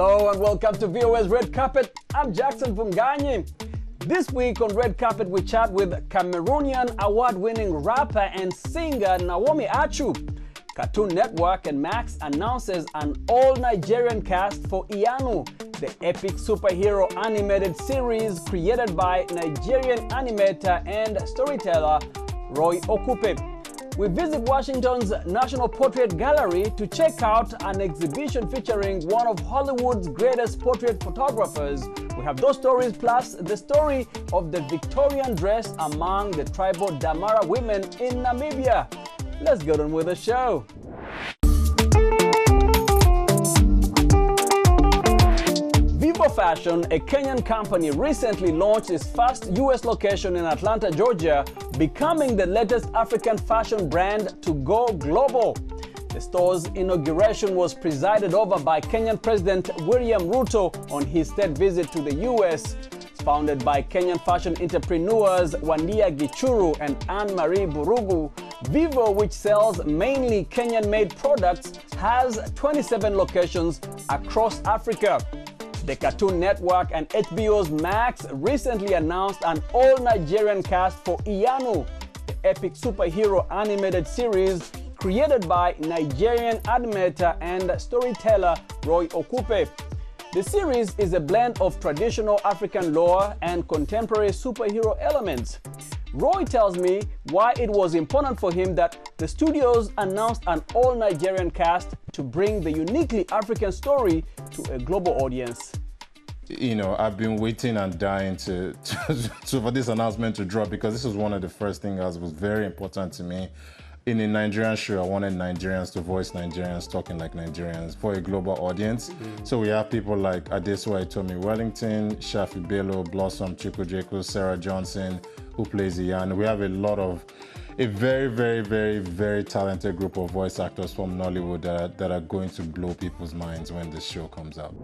Hello and welcome to VOA's Red Carpet. I'm Jackson Funganyi. This week on Red Carpet we chat with Cameroonian award-winning rapper and singer Naomi Achu. Cartoon Network and Max announces an all-Nigerian cast for Iyanu, the epic superhero animated series created by Nigerian animator and storyteller Roy Okupe. We visit Washington's National Portrait Gallery to check out an exhibition featuring one of Hollywood's greatest portrait photographers. We have those stories plus the story of the Victorian dress among the tribal Damara women in Namibia. Let's get on with the show. Vivo Fashion, a Kenyan company, recently launched its first U.S. location in Atlanta, Georgia, becoming the latest African fashion brand to go global. The store's inauguration was presided over by Kenyan President William Ruto on his state visit to the U.S. Founded by Kenyan fashion entrepreneurs Wandia Gichuru and Anne-Marie Burugu, Vivo, which sells mainly Kenyan-made products, has 27 locations across Africa. The Cartoon Network and HBO's Max recently announced an all-Nigerian cast for Iyanu, the epic superhero animated series created by Nigerian animator and storyteller Roy Okupe. The series is a blend of traditional African lore and contemporary superhero elements. Roy tells me why it was important for him that the studios announced an all-Nigerian cast to bring the uniquely African story to a global audience. You know, I've been waiting and dying for this announcement to drop because this was one of the first things that was very important to me. In a Nigerian show, I wanted Nigerians to voice Nigerians talking like Nigerians for a global audience. Mm-hmm. So we have people like Adesua Itomi Wellington, Shafi Bello, Blossom Chukwujeko, Sarah Johnson, who plays Iyanu. We have a very, very, very, very talented group of voice actors from Nollywood that are going to blow people's minds when this show comes out.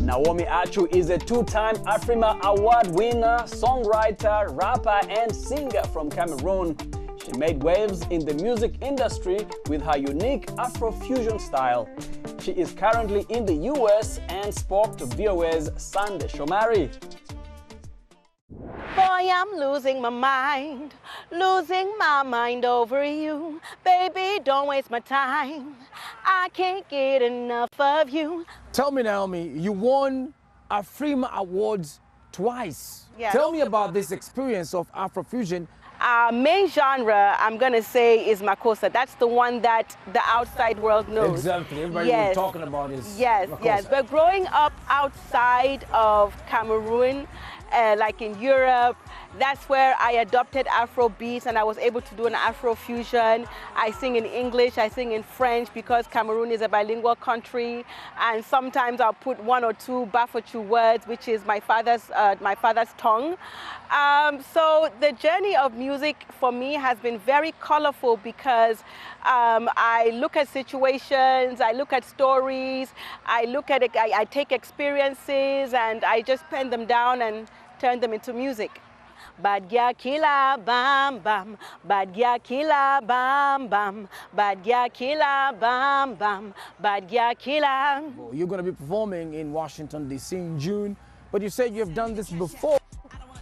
Naomi Achu is a two-time Afrima Award winner, songwriter, rapper, and singer from Cameroon. She made waves in the music industry with her unique Afrofusion style. She is currently in the US and spoke to VOA's Sunday Shomari. Boy, I'm losing my mind over you. Baby, don't waste my time. I can't get enough of you. Tell me, Naomi, you won Afrima Awards twice. Yeah, Tell me about this experience of Afrofusion. Our main genre, I'm going to say, is Makossa. That's the one that the outside world knows. Exactly. Everybody is talking about is Yes, Makossa. yes. But growing up outside of Cameroon, like in Europe, that's where I adopted Afro beats and I was able to do an Afro fusion. I sing in English, I sing in French because Cameroon is a bilingual country, and sometimes I'll put one or two Bafouchu words, which is my father's tongue. So the journey of music for me has been very colorful because I look at situations, I look at stories, I take experiences and I just pen them down and turn them into music. Badya kila bam bam, badya kila bam bam, badya kila bam bam, badya kila. You're going to be performing in Washington, D.C. in June, but you said you've done this before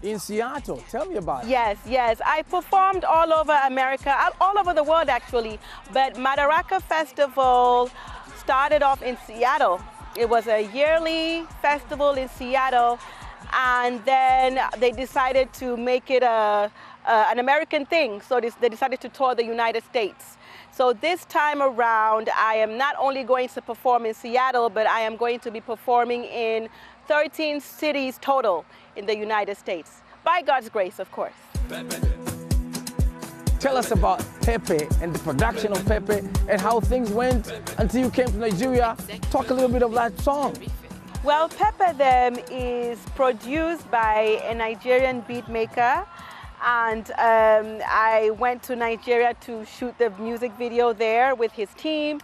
in Seattle. Tell me about it. Yes. I performed all over America, all over the world actually, but Madaraka Festival started off in Seattle. It was a yearly festival in Seattle. And then they decided to make it an American thing. So they decided to tour the United States. So this time around, I am not only going to perform in Seattle, but I am going to be performing in 13 cities total in the United States. By God's grace, of course. Tell us about Pepe and the production of Pepe and how things went until you came to Nigeria. Talk a little bit of that song. Well, Pepe Them is produced by a Nigerian beat maker, and I went to Nigeria to shoot the music video there with his team.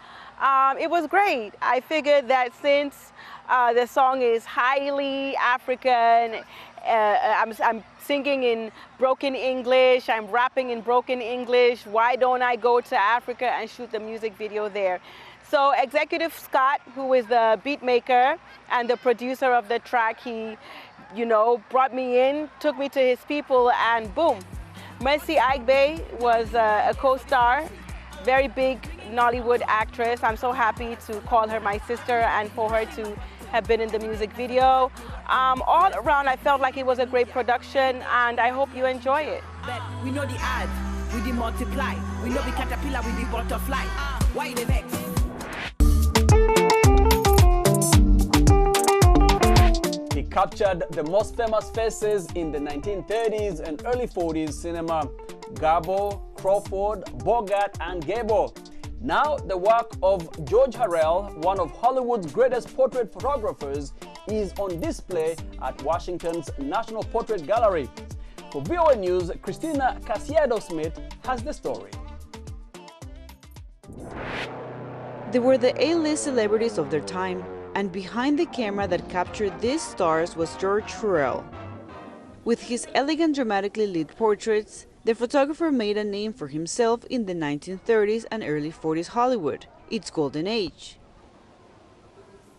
It was great. I figured that since the song is highly African I'm singing in broken English, I'm rapping in broken English. Why don't I go to Africa and shoot the music video there? So Executive Scott, who is the beat maker and the producer of the track, he, brought me in, took me to his people, and boom. Mercy Aigbe was a co-star, very big Nollywood actress. I'm so happy to call her my sister and for her to have been in the music video. All around, I felt like it was a great production, and I hope you enjoy it. We know the ads, we the multiply. We know the caterpillar, we the butterfly. Why the next? He captured the most famous faces in the 1930s and early 40s cinema: Gabo, Crawford, Bogart, and Gable. Now the work of George Harrell, one of Hollywood's greatest portrait photographers, is on display at Washington's National Portrait Gallery. For VOA News, Christina Casiado-Smith has the story. They were the A-list celebrities of their time, and behind the camera that captured these stars was George Harrell. With his elegant, dramatically lit portraits, the photographer made a name for himself in the 1930s and early 40s Hollywood, its golden age.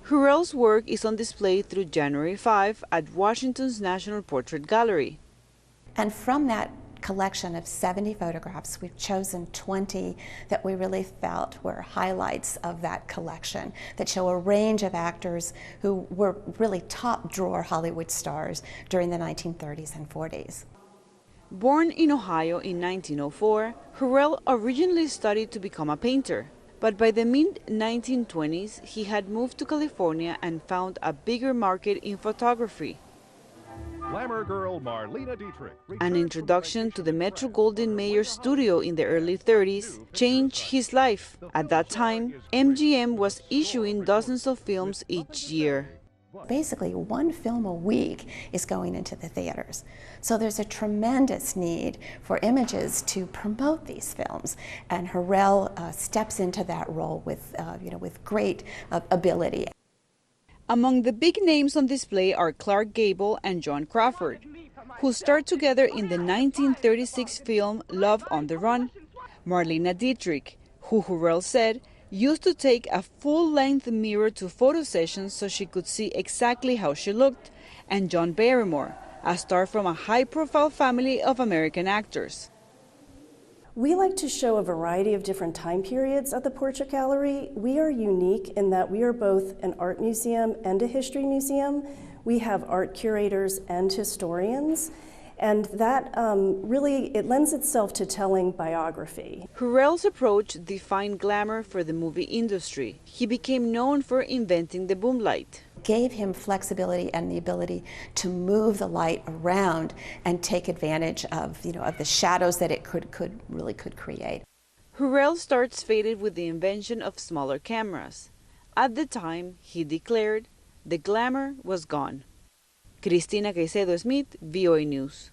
Harrell's work is on display through January 5 at Washington's National Portrait Gallery. And from that collection of 70 photographs, we've chosen 20 that we really felt were highlights of that collection, that show a range of actors who were really top drawer Hollywood stars during the 1930s and 40s. Born in Ohio in 1904, Harrell originally studied to become a painter, but by the mid-1920s he had moved to California and found a bigger market in photography. Glamour girl Marlena Dietrich. An introduction to the Metro-Goldwyn-Mayer studio in the early 30s changed his life. At that time, MGM was issuing dozens of films each year. Basically, one film a week is going into the theaters. So there's a tremendous need for images to promote these films. And Harrell steps into that role with great ability. Among the big names on display are Clark Gable and Joan Crawford, who starred together in the 1936 film Love on the Run. Marlena Dietrich, who Harrell said used to take a full-length mirror to photo sessions so she could see exactly how she looked, and John Barrymore, a star from a high-profile family of American actors. We like to show a variety of different time periods at the Portrait Gallery. We are unique in that we are both an art museum and a history museum. We have art curators and historians, and that it lends itself to telling biography. Harrell's approach defined glamour for the movie industry. He became known for inventing the boom light. Gave him flexibility and the ability to move the light around and take advantage of the shadows that it could create. Harrell starts faded with the invention of smaller cameras. At the time, he declared, the glamour was gone. Christina Caicedo-Smith, VOA News.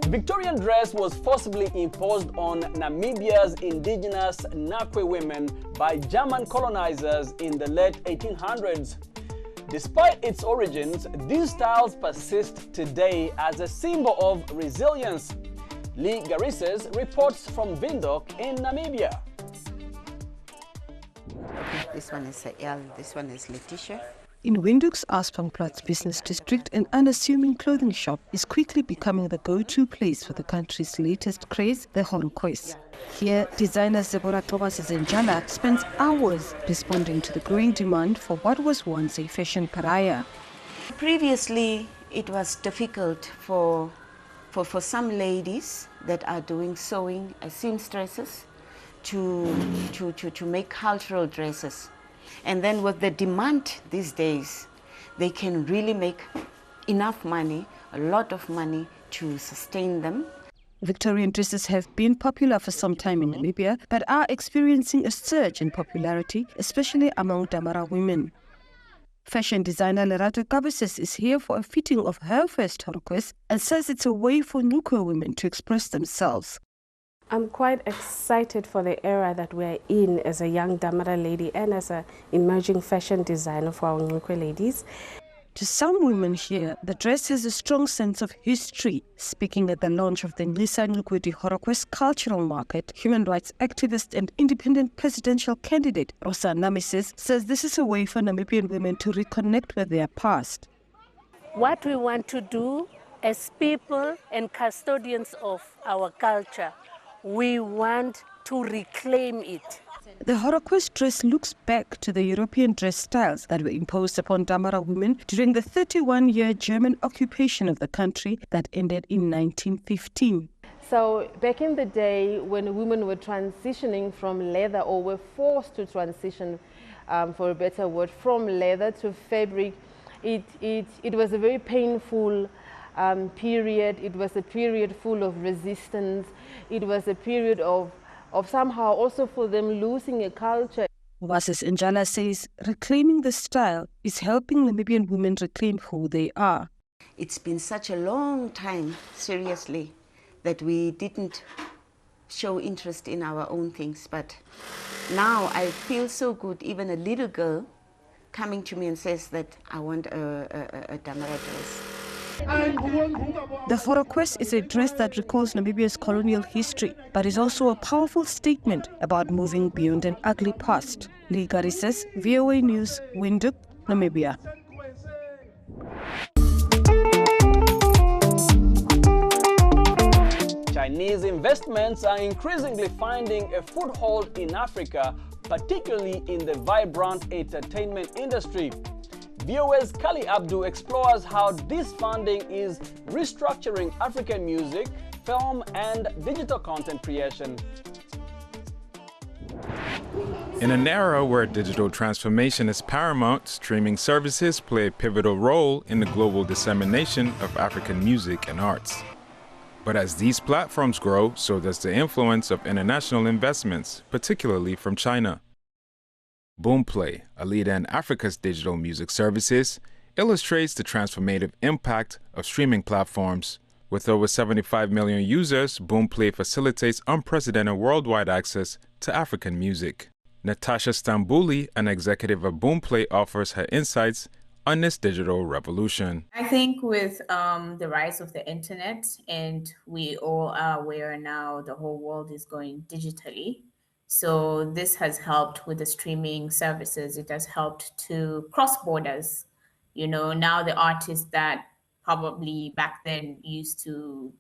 Victorian dress was forcibly imposed on Namibia's indigenous Nakwe women by German colonizers in the late 1800s. Despite its origins, these styles persist today as a symbol of resilience. Lee Garises reports from Windhoek in Namibia. This one is Elle, this one is Letitia. In Windhoek's Aspangplatz business district, an unassuming clothing shop is quickly becoming the go-to place for the country's latest craze, the Honkois. Here, designer Deborah Thomas Zenjala spends hours responding to the growing demand for what was once a fashion pariah. Previously, it was difficult for some ladies that are doing sewing as seamstresses to make cultural dresses. And then with the demand these days, they can really make enough money, a lot of money to sustain them. Victorian dresses have been popular for some time in Namibia, but are experiencing a surge in popularity, especially among Damara women. Fashion designer Lerato Kabeses is here for a fitting of her first request and says it's a way for Nuko women to express themselves. I'm quite excited for the era that we're in as a young Damara lady and as an emerging fashion designer for our Ngukwe ladies. To some women here, the dress has a strong sense of history. Speaking at the launch of the Nisa Nlukwiti Horoquest Cultural Market, human rights activist and independent presidential candidate Rosa Namises says this is a way for Namibian women to reconnect with their past. What we want to do as people and custodians of our culture, we want to reclaim it. The Horoquest dress looks back to the European dress styles that were imposed upon Damara women during the 31-year German occupation of the country that ended in 1915. So back in the day when women were transitioning from leather, or were forced to transition, for a better word, from leather to fabric, it was a very painful period. It was a period full of resistance. It was a period of somehow also for them losing a culture. Wasis Njala says reclaiming the style is helping Namibian women reclaim who they are. It's been such a long time, seriously, that we didn't show interest in our own things. But now I feel so good, even a little girl coming to me and says that I want a Damara dress. The Horoquest is a dress that recalls Namibia's colonial history, but is also a powerful statement about moving beyond an ugly past. Ligari says, VOA News, Windhoek, Namibia. Chinese investments are increasingly finding a foothold in Africa, particularly in the vibrant entertainment industry. VOA's Kali Abdu explores how this funding is restructuring African music, film, and digital content creation. In an era where digital transformation is paramount, streaming services play a pivotal role in the global dissemination of African music and arts. But as these platforms grow, so does the influence of international investments, particularly from China. Boomplay, a leader in Africa's digital music services, illustrates the transformative impact of streaming platforms. With over 75 million users, Boomplay facilitates unprecedented worldwide access to African music. Natasha Stambouli, an executive of Boomplay, offers her insights on this digital revolution. I think with the rise of the internet, and we all are aware now the whole world is going digitally. So this has helped with the streaming services. It has helped to cross borders. You know, now the artists that probably back then used to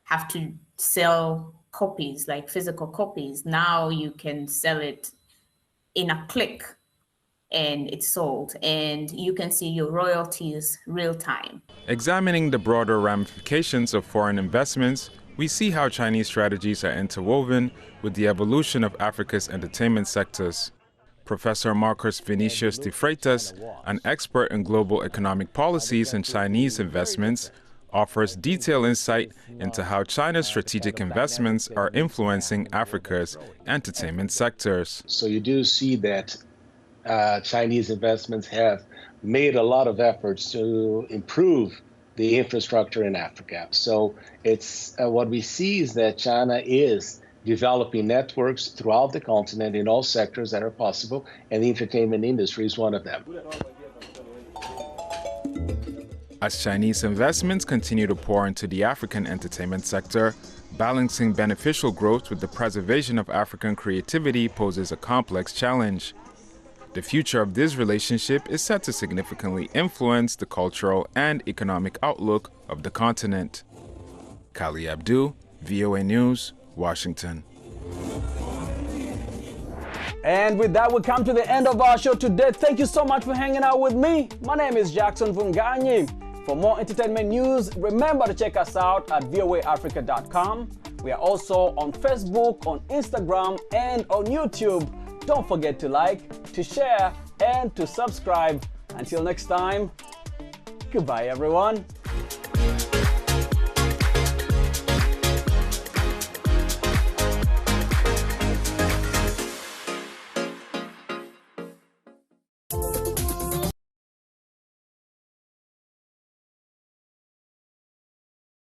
have to sell copies, like physical copies, now you can sell it in a click and it's sold, and you can see your royalties real time. Examining the broader ramifications of foreign investments, we see how Chinese strategies are interwoven with the evolution of Africa's entertainment sectors. Professor Marcus Vinicius de Freitas, an expert in global economic policies and Chinese investments, offers detailed insight into how China's strategic investments are influencing Africa's entertainment sectors. So you do see that Chinese investments have made a lot of efforts to improve the infrastructure in Africa. So it's what we see is that China is developing networks throughout the continent in all sectors that are possible, and the entertainment industry is one of them. As Chinese investments continue to pour into the African entertainment sector, balancing beneficial growth with the preservation of African creativity poses a complex challenge. The future of this relationship is set to significantly influence the cultural and economic outlook of the continent. Kali Abdu, VOA News, Washington. And with that, we come to the end of our show today. Thank you so much for hanging out with me. My name is Jackson Vunganyi. For more entertainment news, remember to check us out at voaafrica.com. We are also on Facebook, on Instagram, and on YouTube. Don't forget to like, to share, and to subscribe. Until next time, goodbye everyone.